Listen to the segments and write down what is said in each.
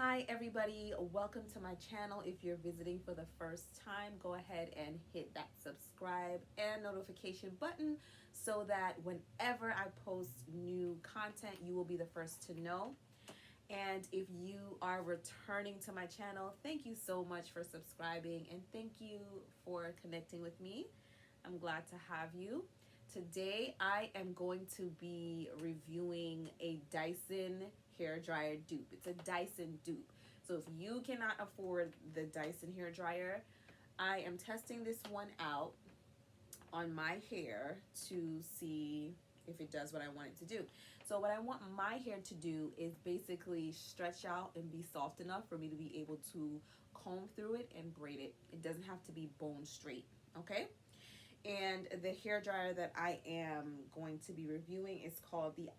Hi everybody, welcome to my channel. If you're visiting for the first time, go ahead and hit that subscribe and notification button so that whenever I post new content, you will be the first to know. And if you are returning to my channel, thank you so much for subscribing and thank you for connecting with me. I'm glad to have you. Today I am going to be reviewing a Dyson hair dryer dupe. It's a Dyson dupe. So if you cannot afford the Dyson hair dryer, I am testing this one out on my hair to see if it does what I want it to do. So what I want my hair to do is basically stretch out and be soft enough for me to be able to comb through it and braid it. It doesn't have to be bone straight, okay? And the hair dryer that I am going to be reviewing is called the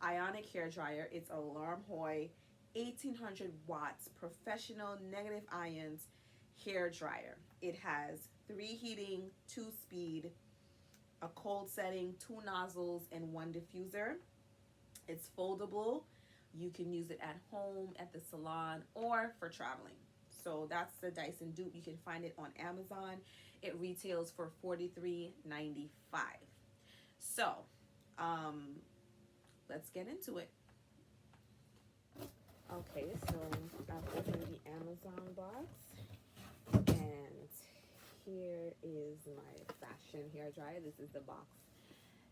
Ionic hair dryer. It's Alarm Hoy 1800 watts professional negative ions hair dryer. It has 3 heating, 2 speed, a cold setting, 2 nozzles, and 1 diffuser. It's foldable. You can use it at home, at the salon, or for traveling. So that's the Dyson dupe. You can find it on Amazon. It retails for $43.95. So let's get into it. Okay, so I've opened the Amazon box, and here is my fashion hair dryer. This is the box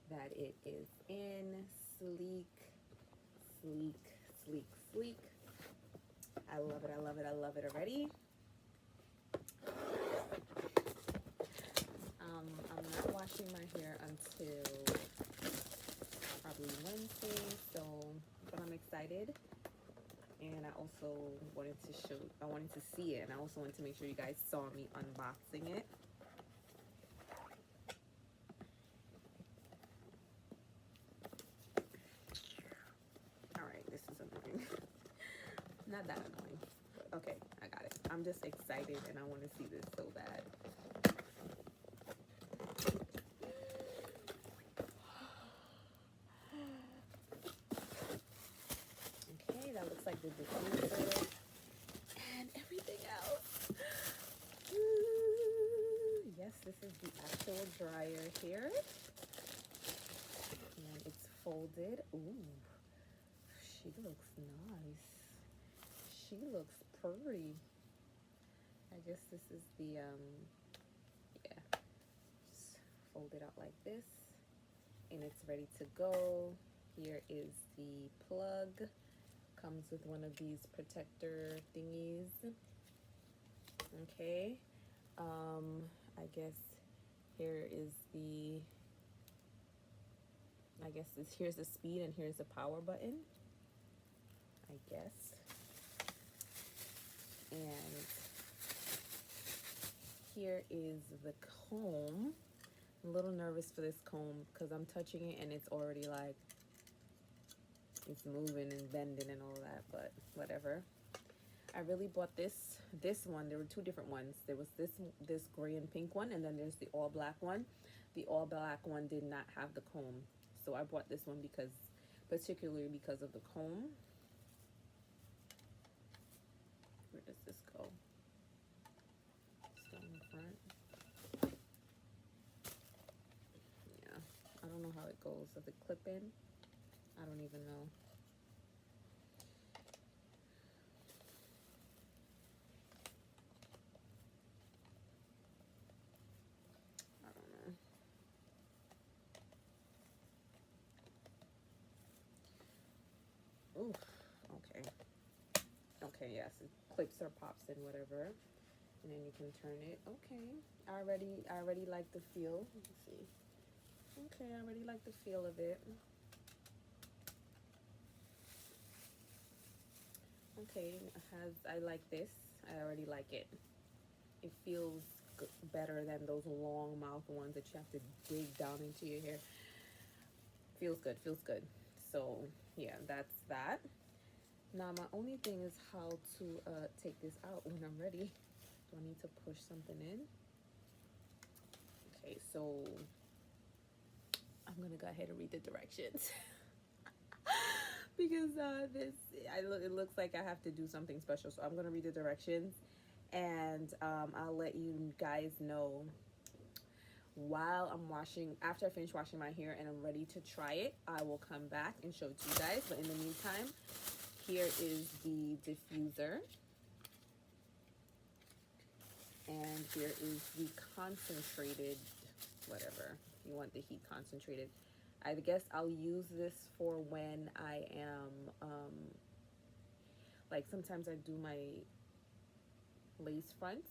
that it is in. Sleek, sleek, sleek, sleek. I love it, I love it, I love it already. I'm not washing my hair until probably Wednesday, but I'm excited. And I also wanted to see it, and I also wanted to make sure you guys saw me unboxing it. Alright, this is annoying. Not that annoying, but okay, I got it. I'm just excited and I want to see this so bad. Okay, that looks like the diffuser and everything else. Ooh, yes, this is the actual dryer here. And it's folded. Ooh, she looks nice. She looks pretty. I guess this is the, yeah, just fold it out like this, and it's ready to go. Here is the plug. Comes with one of these protector thingies. Okay, I guess here is the, here's the speed and here's the power button, I guess. And here is the comb. I'm a little nervous for this comb because I'm touching it and it's already like, it's moving and bending and all that, but whatever. I really bought this one. There were 2 different ones. There was this gray and pink one, and then there's the all black one. The all black one did not have the comb, so I bought this one particularly because of the comb. Where does this go? Still in the front. Yeah, I don't know how it goes. Does it clip in? I don't even know. I don't know. Oof. Okay. Okay, yes, it clips or pops in, whatever. And then you can turn it. Okay. I already like the feel. Let's see. Okay, I already like the feel of it. Okay, I like this. I already like it. It feels better than those long mouth ones that you have to dig down into your hair. Feels good, feels good. So yeah, that's that. Now my only thing is how to take this out when I'm ready. Do I need to push something in? Okay, so I'm gonna go ahead and read the directions. because it looks like I have to do something special. So I'm gonna read the directions, and I'll let you guys know while I'm washing. After I finish washing my hair and I'm ready to try it, I will come back and show it to you guys. But in the meantime, here is the diffuser, and here is the concentrated, whatever you want, the heat concentrated. I guess I'll use this for when I am like sometimes I do my lace fronts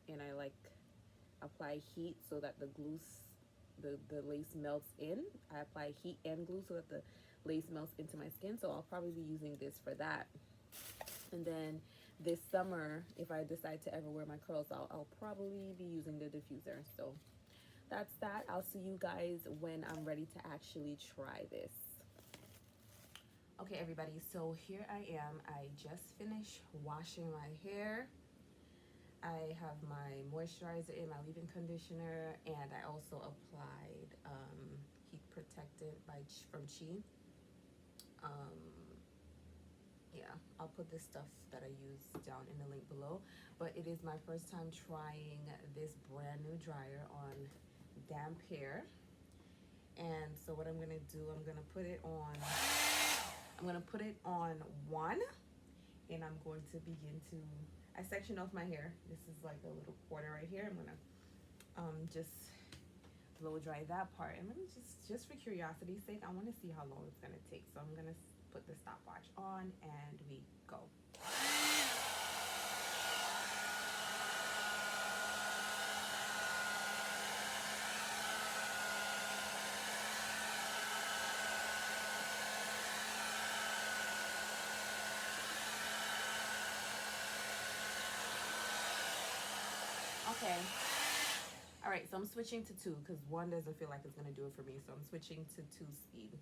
and I like apply heat so that the lace melts in. I apply heat and glue so that the lace melts into my skin. So I'll probably be using this for that. And then this summer, if I decide to ever wear my curls, I'll probably be using the diffuser. So that's that. I'll see you guys when I'm ready to actually try this. Okay, everybody, so here I am. I just finished washing my hair. I have my moisturizer in, my leave-in conditioner, and I also applied heat protectant from Chi. Yeah, I'll put this stuff that I use down in the link below. But it is my first time trying this brand new dryer on damp hair. And so what I'm gonna do, I'm gonna put it on 1, and I'm going to begin to, I section off my hair. This is like a little quarter right here. I'm gonna just blow dry that part. And let me just for curiosity's sake, I wanna see how long it's gonna take. So I'm gonna put the stopwatch on and we go. Okay. All right, so I'm switching to 2 because 1 doesn't feel like it's gonna do it for me. So I'm switching to 2 speed.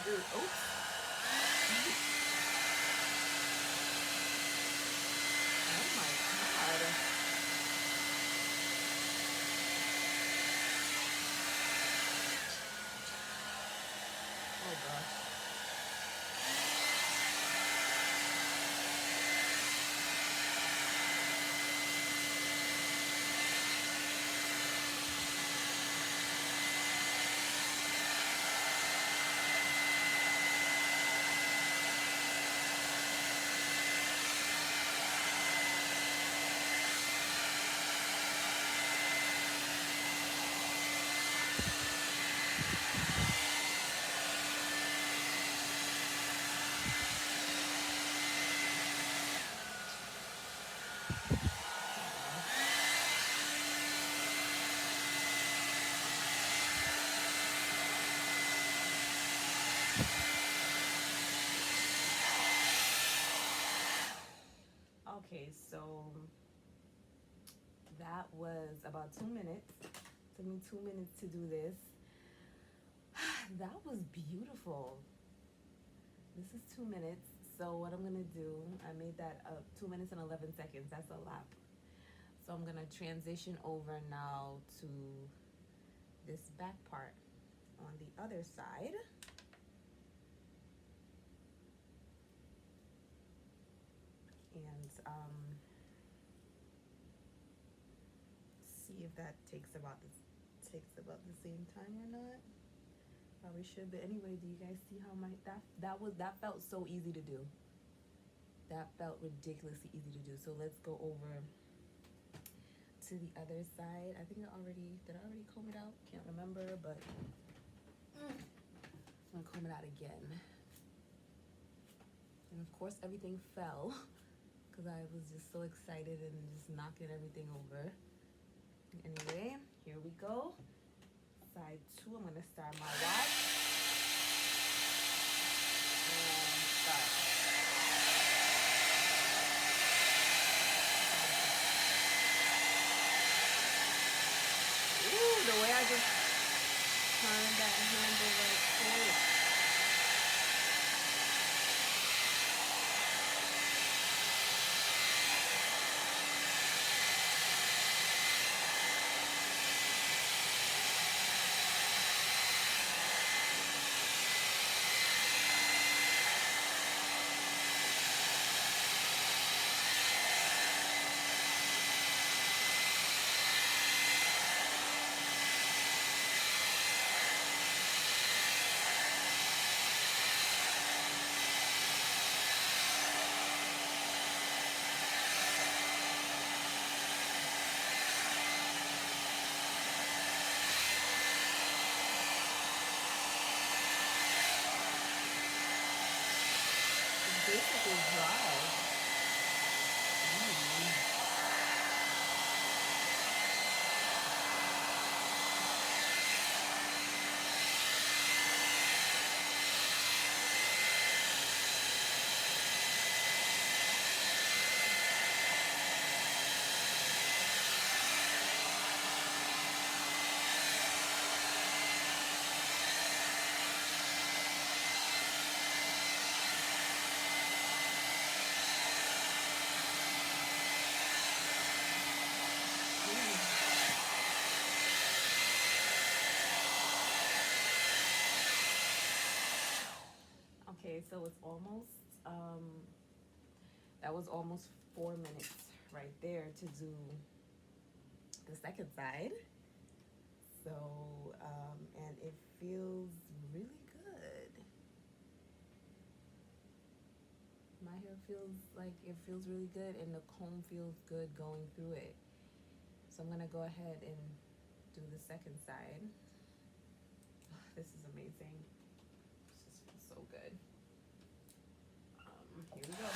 Oops. Oh my God. Oh gosh. Okay, so that was about 2 minutes. Took me 2 minutes to do this. That was beautiful. This is 2 minutes. So what I'm gonna do, I made that 2 minutes and 11 seconds. That's a lap. So I'm gonna transition over now to this back part on the other side. And see if that takes about the same time or not. Probably should, but anyway, do you guys see how that felt so easy to do? That felt ridiculously easy to do. So let's go over to the other side. I think did I already comb it out? Can't remember, but I'm gonna comb it out again. And of course everything fell because I was just so excited and just knocking everything over. Anyway, go. Side 2, I'm going to start my wash. And start. Ooh, the way I just turned that handle right quick. Basically dry. Okay, so it's almost, that was almost 4 minutes right there to do the second side. So, and it feels really good. My hair feels like it feels really good, and the comb feels good going through it. So I'm gonna go ahead and do the second side. This is amazing. This just feels so good. Here we go.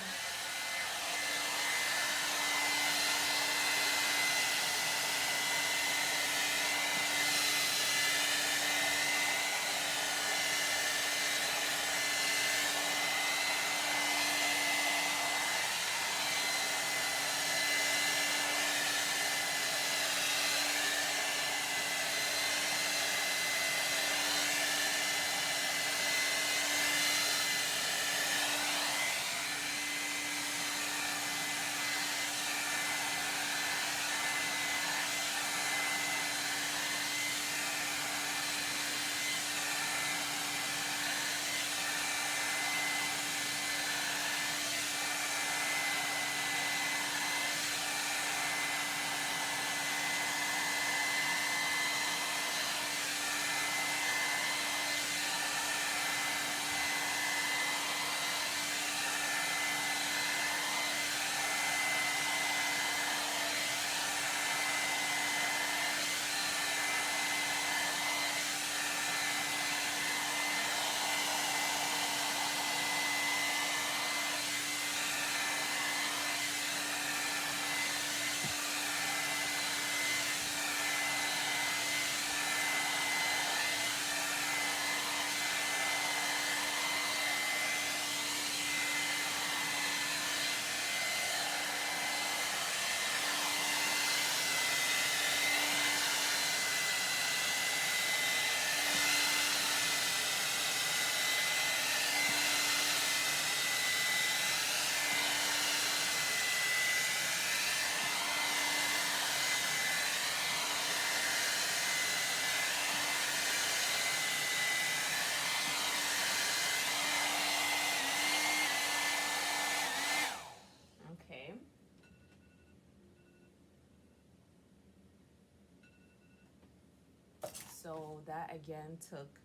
So that again took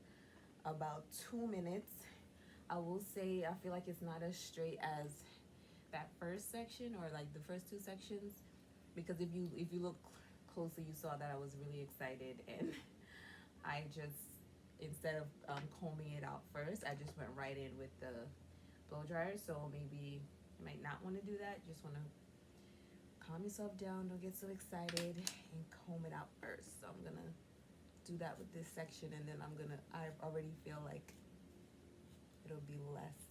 about 2 minutes. I will say I feel like it's not as straight as that first section, or like the first two sections, because if you look closely, you saw that I was really excited, and I just, instead of combing it out first, I just went right in with the blow dryer. So maybe you might not want to do that. Just want to calm yourself down, don't get so excited, and comb it out first. So I'm gonna do that with this section, and then I already feel like it'll be less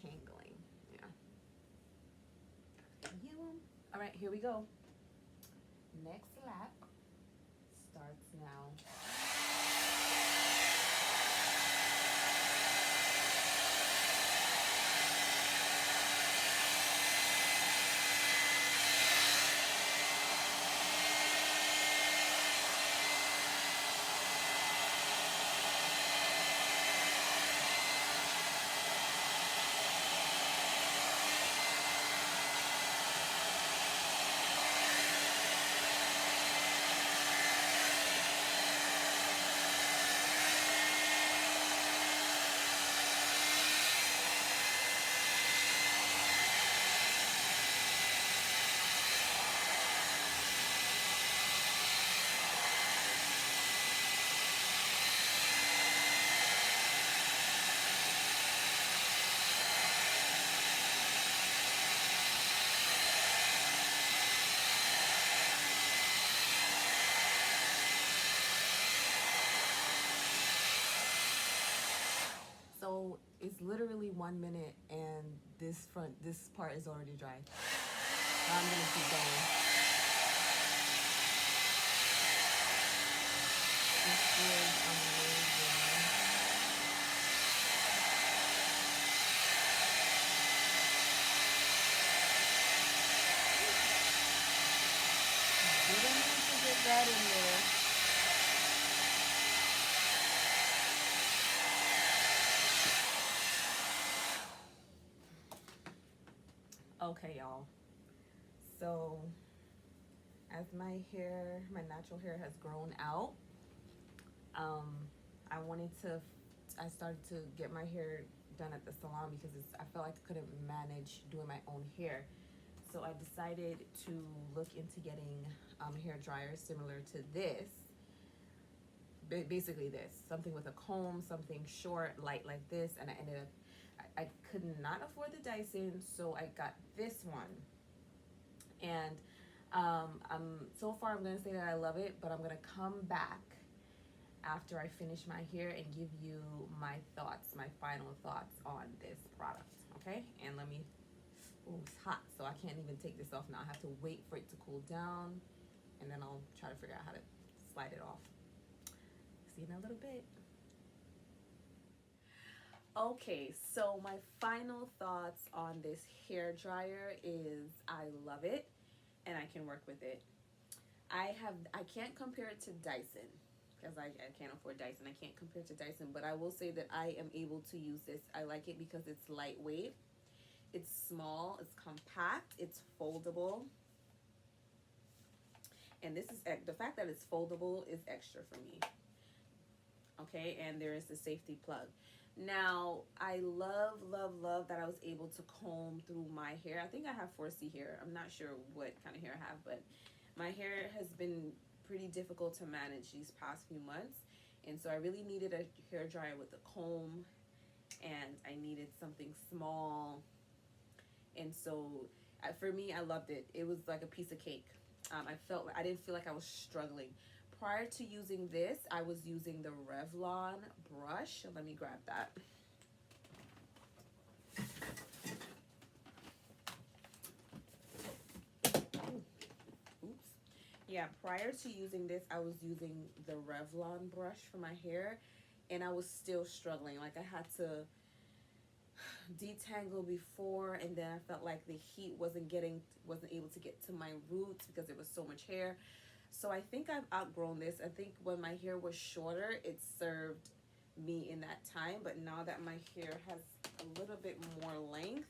tangling. Yeah. All right, here we go. Next lap starts now. So it's literally 1 minute, and this part is already dry. I'm gonna keep going. This is amazing. Didn't need to get that in there. Okay, y'all. So as my natural hair has grown out, I started to get my hair done at the salon because I felt like I couldn't manage doing my own hair. So I decided to look into getting a hair dryer similar to this. Basically this, something with a comb, something short, light like this, and I ended up, I could not afford the Dyson, so I got this one. And so far I'm gonna say that I love it, but I'm gonna come back after I finish my hair and give you my final thoughts on this product, okay? And it's hot, so I can't even take this off now. I have to wait for it to cool down, and then I'll try to figure out how to slide it off. See you in a little bit. Okay, so my final thoughts on this hair dryer is I love it and I can work with it. I can't compare it to Dyson because I can't afford Dyson. I can't compare it to Dyson, but I will say that I am able to use this. I like it because it's lightweight, it's small, it's compact, it's foldable. And this is, the fact that it's foldable is extra for me. Okay, and there is the safety plug. Now, I love that I was able to comb through my hair. I think I have 4C hair. I'm not sure what kind of hair I have, but my hair has been pretty difficult to manage these past few months. And so I really needed a hair dryer with a comb, and I needed something small. And so for me, I loved it. It was like a piece of cake. I didn't feel like I was struggling. Prior to using this, I was using the Revlon brush. Let me grab that. Oops. Yeah, prior to using this, I was using the Revlon brush for my hair, and I was still struggling. Like, I had to detangle before, and then I felt like the heat wasn't able to get to my roots because there was so much hair. So I think I've outgrown this. I think when my hair was shorter, it served me in that time. But now that my hair has a little bit more length,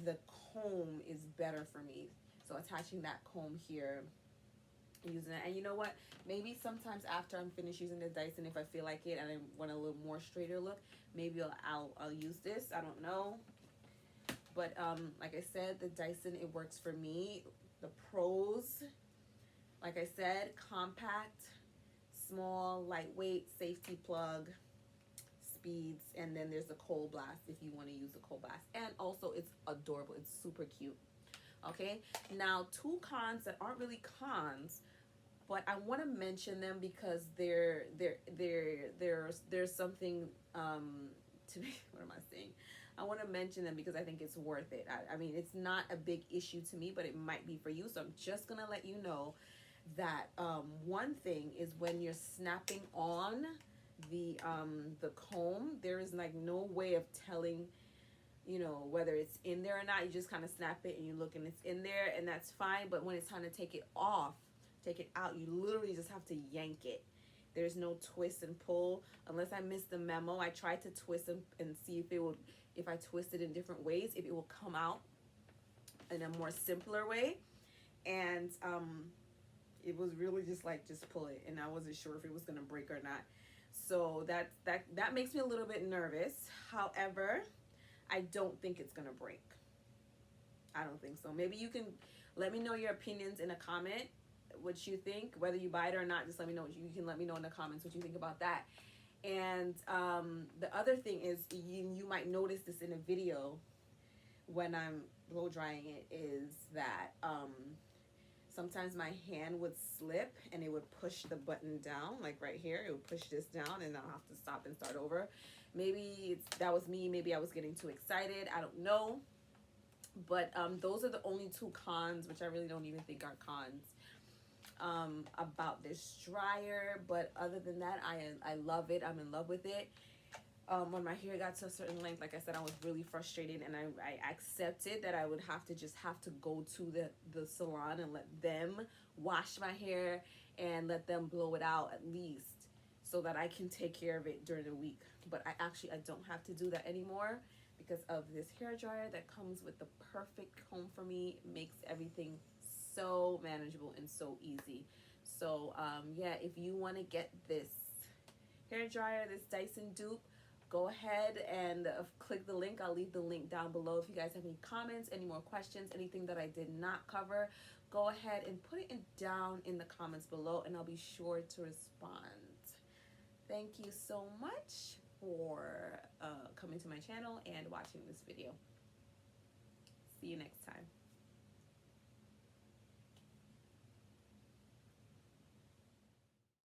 the comb is better for me. So attaching that comb here, using it. And you know what? Maybe sometimes after I'm finished using the Dyson, if I feel like it and I want a little more straighter look, maybe I'll use this. I don't know. But like I said, the Dyson, it works for me. The pros, like I said, compact, small, lightweight, safety plug, speeds, and then there's a cold blast if you want to use a cold blast. And also, it's adorable. It's super cute. Okay, now two cons that aren't really cons, but I want to mention them because there's something to me. What am I saying? I want to mention them because I think it's worth it. I mean, it's not a big issue to me, but it might be for you. So I'm just gonna let you know that one thing is when you're snapping on the comb, there is like no way of telling, you know, whether it's in there or not. You just kind of snap it and you look and it's in there, and that's fine. But when it's time to take it off, take it out, you literally just have to yank it. There's no twist and pull unless I missed the memo. I tried to twist and see if it would, if I twist it in different ways, if it will come out in a more simpler way. And it was really just like, just pull it, and I wasn't sure if it was gonna break or not. So that makes me a little bit nervous. However, I don't think it's gonna break. I don't think so. Maybe you can let me know your opinions in a comment, what you think, whether you buy it or not. Just let me know. You can let me know in the comments what you think about that. And the other thing is, you might notice this in a video when I'm blow drying it, is that sometimes my hand would slip and it would push the button down, like right here. It would push this down and I'll have to stop and start over. Maybe that was me. Maybe I was getting too excited. I don't know. But those are the only two cons, which I really don't even think are cons, about this dryer. But other than that, I love it. I'm in love with it. When my hair got to a certain length, like I said, I was really frustrated, and I accepted that I would have to go to the salon and let them wash my hair and let them blow it out at least, so that I can take care of it during the week. But I don't have to do that anymore because of this hair dryer that comes with the perfect comb for me. It makes everything so manageable and so easy. So yeah, if you want to get this hair dryer, this Dyson Dupe, go ahead and click the link. I'll leave the link down below. If you guys have any comments, any more questions, anything that I did not cover, go ahead and put it down in the comments below, and I'll be sure to respond. Thank you so much for coming to my channel and watching this video. See you next time.